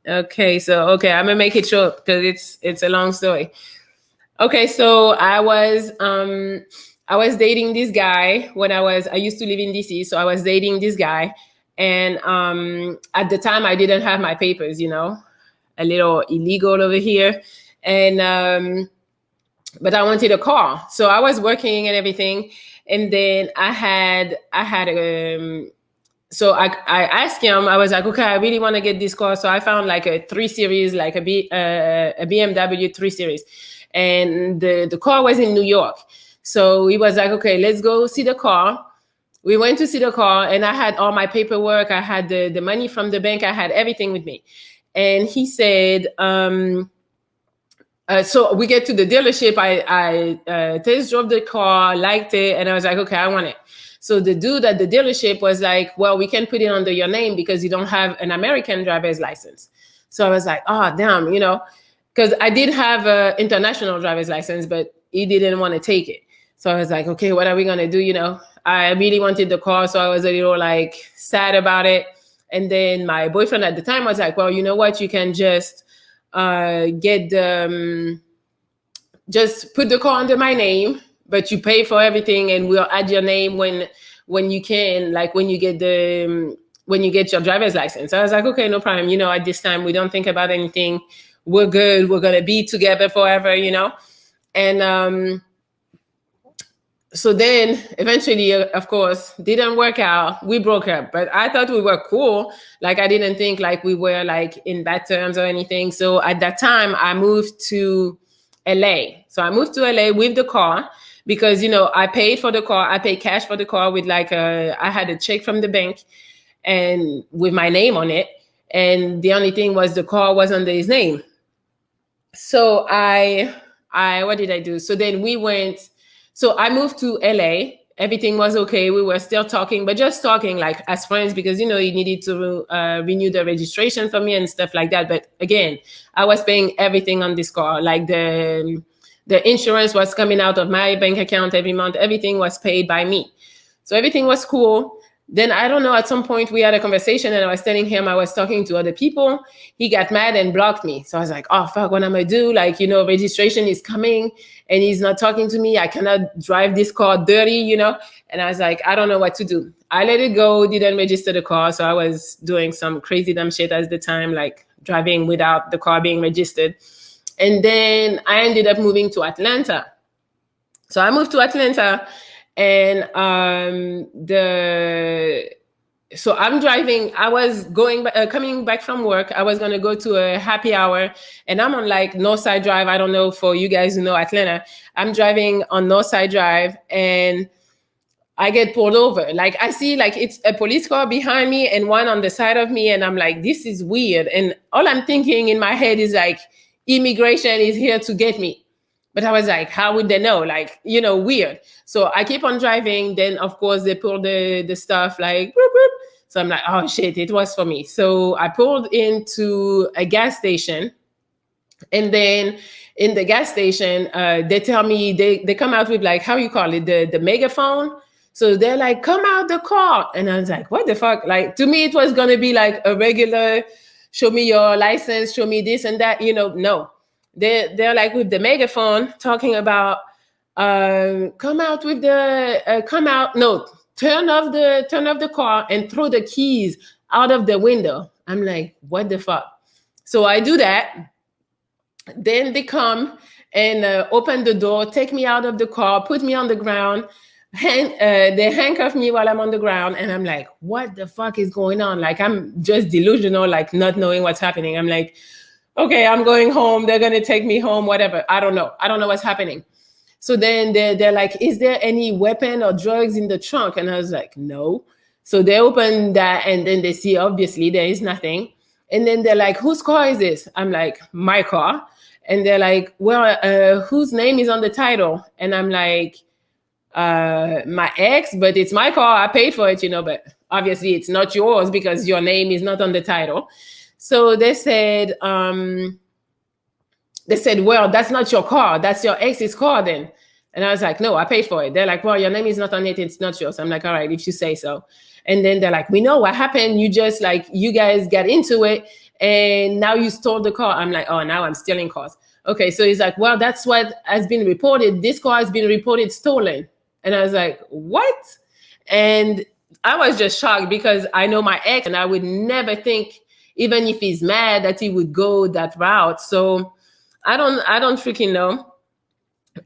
Okay, so okay, I'm gonna make it short because it's a long story. Okay, so I was dating this guy when I used to live in DC, so I was dating this guy, and at the time I didn't have my papers, a little illegal over here, and but I wanted a car, so I was working and everything, and then I had so I asked him. I was like, okay, I really want to get this car. So I found like a 3 Series, like a BMW 3 Series, and the car was in New York. So he was like, okay, let's go see the car. We went to see the car, and I had all my paperwork. I had the money from the bank. I had everything with me. And he said, so we get to the dealership. I test drove the car, liked it, and I was like, okay, I want it. So the dude at the dealership was like, well, we can put it under your name because you don't have an American driver's license. So I was like, oh, damn, because I did have an international driver's license, but he didn't want to take it. So I was like, okay, what are we going to do? I really wanted the car. So I was a little like sad about it. And then my boyfriend at the time was like, well, you know what? You can just just put the car under my name, but you pay for everything, and we'll add your name when you can, like when you get your driver's license. So I was like, okay, no problem. At this time we don't think about anything. We're good. We're gonna be together forever. And so then eventually, of course, didn't work out. We broke up, but I thought we were cool. Like I didn't think like we were like in bad terms or anything. So at that time I moved to LA. So I moved to LA with the car because, I paid for the car. I paid cash for the car with I had a check from the bank and with my name on it. And the only thing was the car was under his name. So what did I do? So then so I moved to LA. Everything was okay. We were still talking, but just talking like as friends because, he needed to renew the registration for me and stuff like that. But again, I was paying everything on this car. Like the insurance was coming out of my bank account every month. Everything was paid by me. So everything was cool. Then I don't know, at some point we had a conversation and I was telling him I was talking to other people. He got mad and blocked me. So I was like, oh, fuck, what am I do? Like, registration is coming and he's not talking to me. I cannot drive this car dirty, And I was like, I don't know what to do. I let it go, didn't register the car. So I was doing some crazy dumb shit at the time, like driving without the car being registered. And then I ended up moving to Atlanta. So I moved to Atlanta. And so I'm driving. I was coming back from work. I was going to go to a happy hour and I'm on like Northside Drive. I don't know for you guys who know Atlanta. I'm driving on Northside Drive and I get pulled over. Like I see like it's a police car behind me and one on the side of me. And I'm like, this is weird. And all I'm thinking in my head is like, immigration is here to get me. But I was like, how would they know? Like, weird. So I keep on driving. Then, of course, they pull the stuff like, whoop, whoop. So I'm like, oh, shit, it was for me. So I pulled into a gas station. And then in the gas station, they tell me, they come out with like, how you call it, the megaphone. So they're like, come out the car. And I was like, what the fuck? Like, to me, it was going to be like a regular, show me your license, show me this and that, no. They're like with the megaphone talking about come out turn off the car and throw the keys out of the window. I'm like, what the fuck? So I do that. Then they come and open the door, take me out of the car, put me on the ground. They handcuff me while I'm on the ground. And I'm like, what the fuck is going on? Like, I'm just delusional, like not knowing what's happening. I'm like, okay, I'm going home. They're going to take me home, whatever. I don't know. I don't know what's happening. So then they're like, is there any weapon or drugs in the trunk? And I was like, no. So they open that and then they see, obviously, there is nothing. And then they're like, whose car is this? I'm like, my car. And they're like, well, whose name is on the title? And I'm like, my ex, but it's my car. I paid for it, but obviously it's not yours because your name is not on the title. So they said, well, that's not your car. That's your ex's car then. And I was like, no, I paid for it. They're like, well, your name is not on it. It's not yours. I'm like, all right, if you say so. And then they're like, we know what happened. You just like, you guys got into it and now you stole the car. I'm like, oh, now I'm stealing cars. Okay, so he's like, well, that's what has been reported. This car has been reported stolen. And I was like, what? And I was just shocked because I know my ex, and I would never think, even if he's mad, that he would go that route. So I don't freaking know.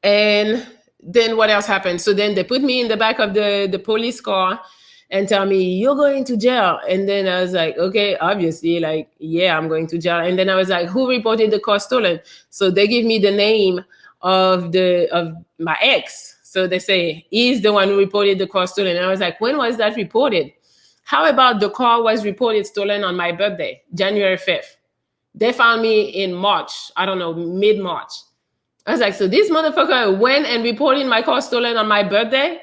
And then what else happened? So then they put me in the back of the police car and tell me, you're going to jail. And then I was like, okay, obviously, like, yeah, I'm going to jail. And then I was like, who reported the car stolen? So they give me the name of my ex. So they say, he's the one who reported the car stolen. And I was like, when was that reported? How about the car was reported stolen on my birthday, January 5th? They found me in March, I don't know, mid-March. I was like, so this motherfucker went and reported my car stolen on my birthday?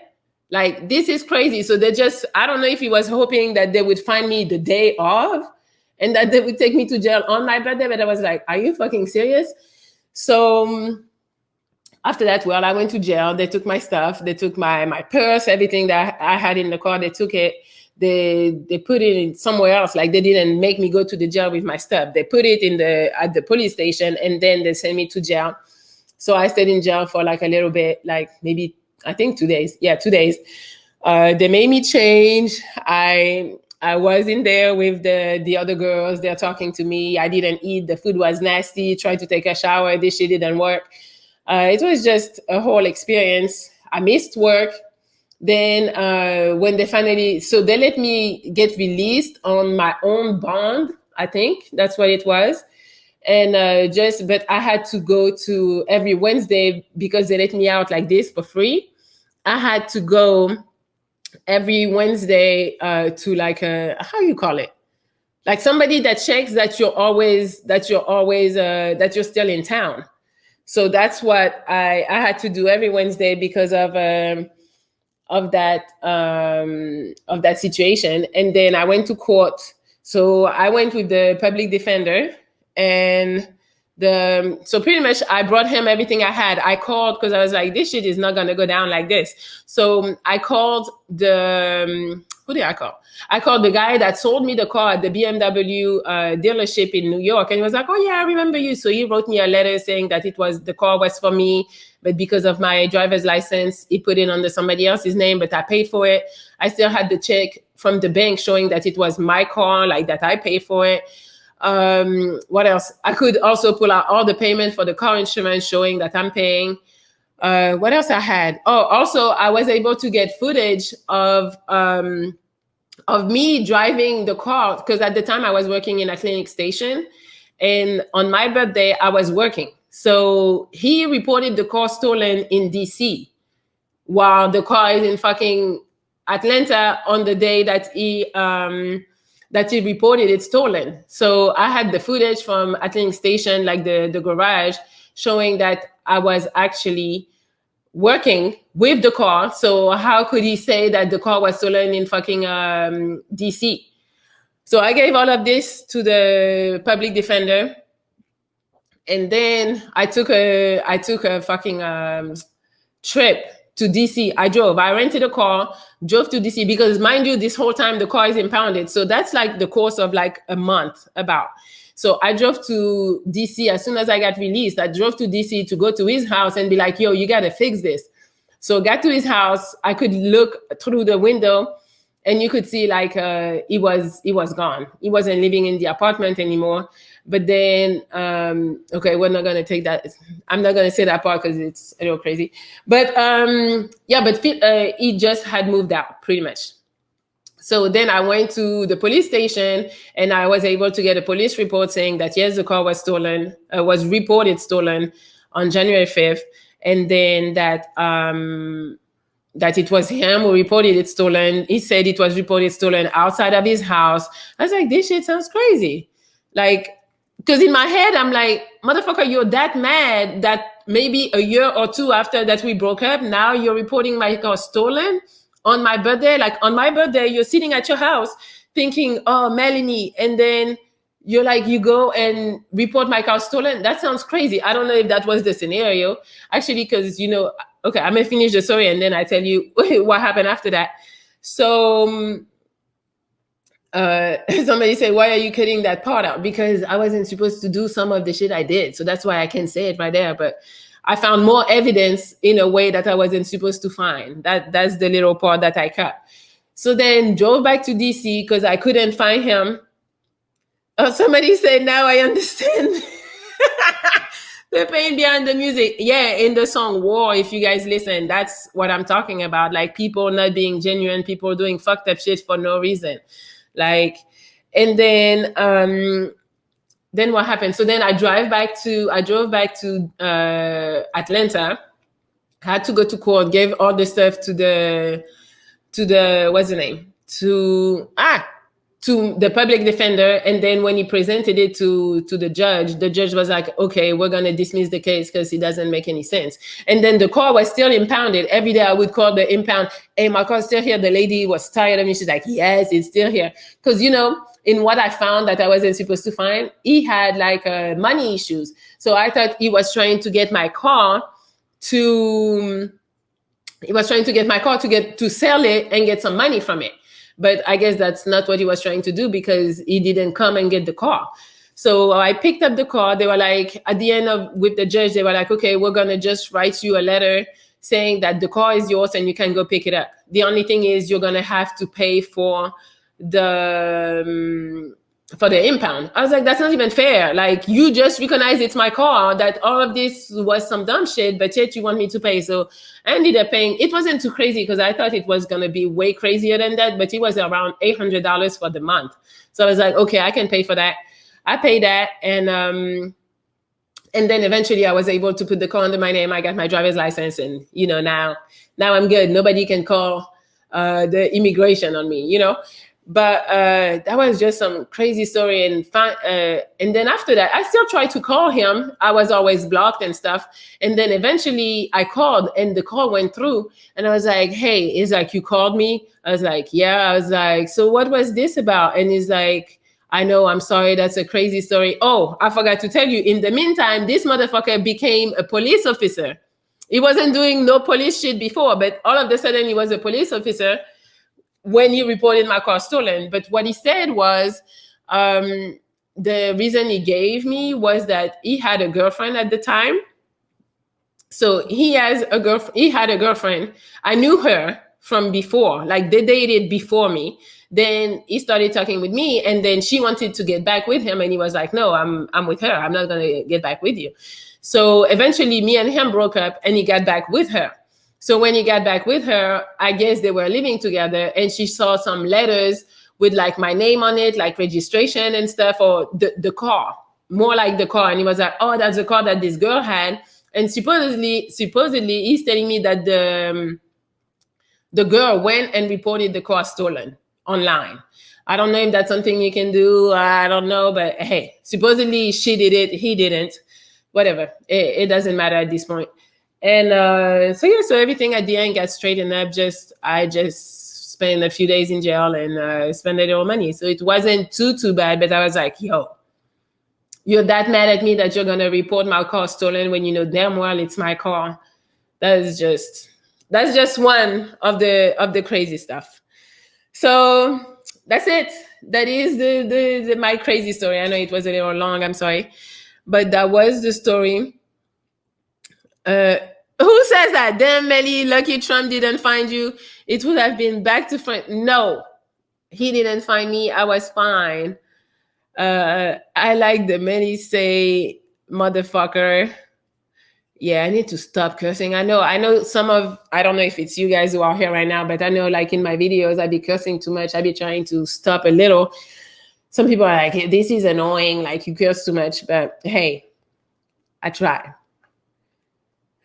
Like, this is crazy. So they just, I don't know if he was hoping that they would find me the day of and that they would take me to jail on my birthday. But I was like, are you fucking serious? So after that, well, I went to jail. They took my stuff. They took my purse, everything that I had in the car. They took it. They put it in somewhere else. Like, they didn't make me go to the jail with my stuff. They put it at the police station, and then they sent me to jail. So I stayed in jail for like a little bit, like maybe, I think 2 days. Yeah, 2 days. They made me change. I was in there with the other girls. They're talking to me. I didn't eat. The food was nasty. Tried to take a shower. This shit didn't work. It was just a whole experience. I missed work. Then when they finally, so they let me get released on my own bond. I think that's what it was. And but I had to go to every Wednesday because they let me out like this for free. I had to go every Wednesday to like how you call it? Like somebody that checks that you're still in town. So that's what I had to do every Wednesday because of that situation. And then I went to court. So I went with the public defender, and so pretty much I brought him everything I had. I called because I was like, this shit is not gonna go down like this. So I called who did I call? I called the guy that sold me the car at the BMW dealership in New York, and he was like, oh yeah, I remember you. So he wrote me a letter saying that the car was for me, but because of my driver's license, he put it under somebody else's name, but I paid for it. I still had the check from the bank showing that it was my car, like that I paid for it. What else? I could also pull out all the payment for the car insurance showing that I'm paying. What else I had? Oh, also I was able to get footage of me driving the car, because at the time I was working in a clinic station, and on my birthday I was working. So he reported the car stolen in DC while the car is in fucking Atlanta on the day that he reported it stolen. So I had the footage from Atlantic Station, like the garage, showing that I was actually working with the car. So how could he say that the car was stolen in fucking DC? So I gave all of this to the public defender. And then I took a fucking trip to DC. I rented a car, drove to DC, because mind you, this whole time the car is impounded. So that's like the course of like a month about. So I drove to DC as soon as I got released. I drove to DC to go to his house and be like, yo, you got to fix this. So got to his house. I could look through the window and you could see like he was gone. He wasn't living in the apartment anymore. But then, okay, we're not going to take that. I'm not going to say that part because it's a little crazy. But he just had moved out pretty much. So then I went to the police station and I was able to get a police report saying that, yes, the car was stolen, was reported stolen on January 5th. And then that it was him who reported it stolen. He said it was reported stolen outside of his house. I was like, this shit sounds crazy. Like, because in my head, I'm like, motherfucker, you're that mad that maybe a year or two after that we broke up, now you're reporting my car stolen on my birthday. Like on my birthday, you're sitting at your house thinking, oh, Melanie. And then you're like, you go and report my car stolen. That sounds crazy. I don't know if that was the scenario. Actually, because, okay, I'm going to finish the story and then I tell you what happened after that. So Somebody said, why are you cutting that part out? Because I wasn't supposed to do some of the shit I did. So that's why I can say it right there. But I found more evidence in a way that I wasn't supposed to find. That's the little part that I cut. So then drove back to DC because I couldn't find him. Oh, somebody said, now I understand. The pain behind the music. Yeah, in the song War, if you guys listen, that's what I'm talking about. Like people not being genuine, people doing fucked up shit for no reason. Like, and then what happened? So then I drove back to Atlanta, had to go to court, gave all the stuff to the what's the name? To the public defender. And then when he presented it to the judge was like, okay, we're going to dismiss the case because it doesn't make any sense. And then the car was still impounded. Every day I would call the impound, hey, my car's still here. The lady was tired of me. She's like, yes, it's still here. Because, you know, in what I found that I wasn't supposed to find, he had like money issues. So I thought he was trying to get my car to sell it and get some money from it. But I guess that's not what he was trying to do because he didn't come and get the car. So I picked up the car. They were like, at the end of with the judge, they were like, okay, we're going to just write you a letter saying that the car is yours and you can go pick it up. The only thing is you're going to have to pay for the impound. I was like, that's not even fair. Like, you just recognize it's my car, that all of this was some dumb shit, but yet you want me to pay. So I ended up paying. It wasn't too crazy because I thought it was going to be way crazier than that, but it was around $800 for the month. So I was like, okay, I can pay for that. I paid that. And then eventually I was able to put the car under my name. I got my driver's license and, you know, now I'm good. Nobody can call the immigration on me, you know. But that was just some crazy story. And then after that, I still tried to call him. I was always blocked and stuff. And then eventually I called and the call went through. And I was like, hey, he's like, you called me? I was like, yeah. I was like, so what was this about? And he's like, I know, I'm sorry. That's a crazy story. Oh, I forgot to tell you. In the meantime, this motherfucker became a police officer. He wasn't doing no police shit before, but all of a sudden he was a police officer when he reported my car stolen. But what he said was the reason he gave me was that he had a girlfriend at the time. So he had a girlfriend. I knew her from before, like they dated before me. Then he started talking with me and then she wanted to get back with him. And he was like, no, I'm with her. I'm not going to get back with you. So eventually me and him broke up and he got back with her. So when he got back with her, I guess they were living together and she saw some letters with like my name on it, like registration and stuff, or the car, more like the car. And he was like, oh, that's the car that this girl had. And supposedly he's telling me that the girl went and reported the car stolen online. I don't know if that's something you can do. I don't know, but hey, supposedly she did it. He didn't. Whatever. It doesn't matter at this point. And so everything at the end got straightened up. I just spent a few days in jail and spent a little money. So it wasn't too bad, but I was like, yo, you're that mad at me that you're gonna report my car stolen when you know damn well it's my car. That's just one of the crazy stuff. So that's it. That is the my crazy story. I know it was a little long, I'm sorry. But that was the story. Who says that? Damn, Melli, lucky Trump didn't find you. It would have been back to front. No, he didn't find me. I was fine. I like the Melli say, motherfucker. Yeah, I need to stop cursing. I know I don't know if it's you guys who are here right now, but I know like in my videos, I be cursing too much. I be trying to stop a little. Some people are like, hey, this is annoying, like you curse too much. But hey, I try.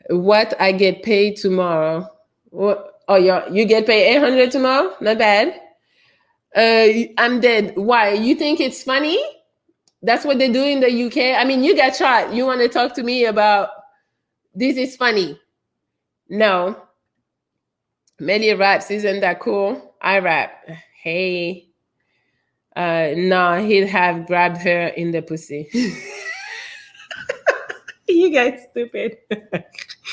What I get paid tomorrow? What? Oh, you get paid 800 tomorrow? Not bad. I'm dead. Why? You think it's funny? That's what they do in the UK. I mean, you got shot. You want to talk to me about this is funny? No. Melli raps. Isn't that cool? I rap. Hey. No, he'd have grabbed her in the pussy. You guys stupid.